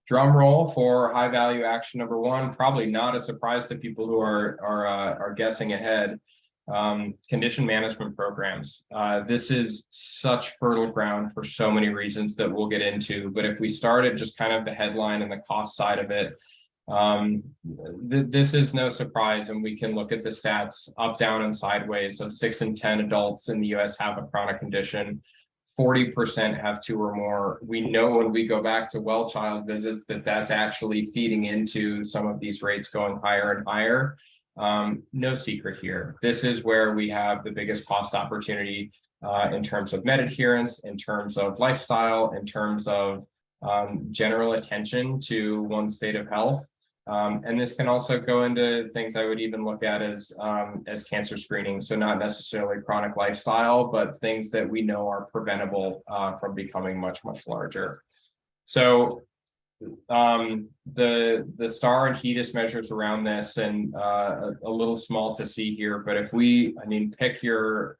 Drum roll for high value action number one. Probably not a surprise to people who are guessing ahead. Condition management programs. This is such fertile ground for so many reasons that we'll get into. But if we start at just kind of the headline and the cost side of it, this is no surprise, and we can look at the stats up, down, and sideways of 6 in 10 adults in the US have a chronic condition. 40% have two or more. We know when we go back to well child visits that that's actually feeding into some of these rates going higher and higher. No secret here. This is where we have the biggest cost opportunity in terms of med adherence, in terms of lifestyle, in terms of general attention to one's state of health. And this can also go into things I would even look at as cancer screening. So not necessarily chronic lifestyle, but things that we know are preventable from becoming much, much larger. So the STAR and HEDIS measures around this, and a little small to see here, but if we, pick your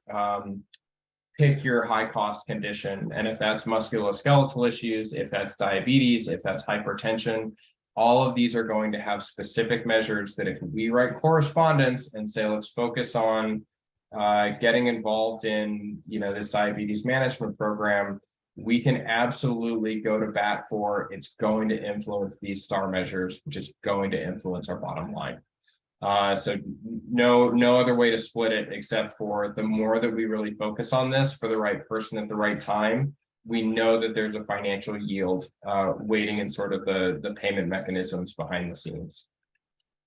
high cost condition, and if that's musculoskeletal issues, if that's diabetes, if that's hypertension, all of these are going to have specific measures that if we write correspondence and say, let's focus on getting involved in, this diabetes management program, we can absolutely go to bat for. It's going to influence these STAR measures, which is going to influence our bottom line. So no other way to split it except for the more that we really focus on this for the right person at the right time, we know that there's a financial yield waiting in sort of the payment mechanisms behind the scenes.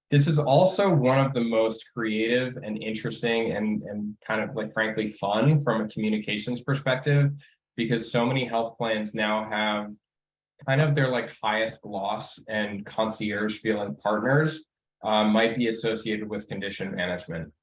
This is also one of the most creative and interesting and kind of frankly fun from a communications perspective, because so many health plans now have kind of their highest gloss and concierge feeling partners might be associated with condition management.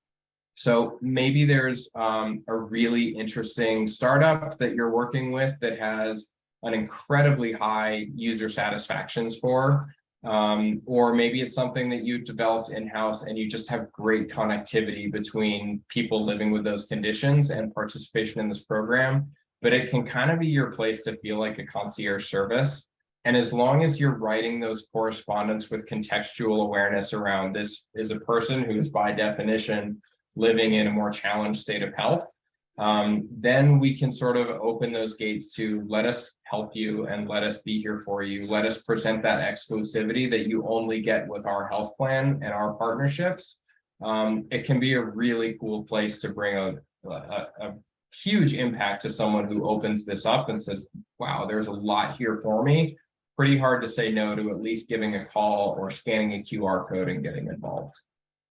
So maybe there's a really interesting startup that you're working with that has an incredibly high user satisfaction score, or maybe it's something that you developed in-house and you just have great connectivity between people living with those conditions and participation in this program, but it can kind of be your place to feel like a concierge service. And as long as you're writing those correspondence with contextual awareness around this is a person who is by definition living in a more challenged state of health, then we can sort of open those gates to let us help you and let us be here for you. Let us present that exclusivity that you only get with our health plan and our partnerships. It can be a really cool place to bring a huge impact to someone who opens this up and says, wow, there's a lot here for me. Pretty hard to say no to at least giving a call or scanning a QR code and getting involved.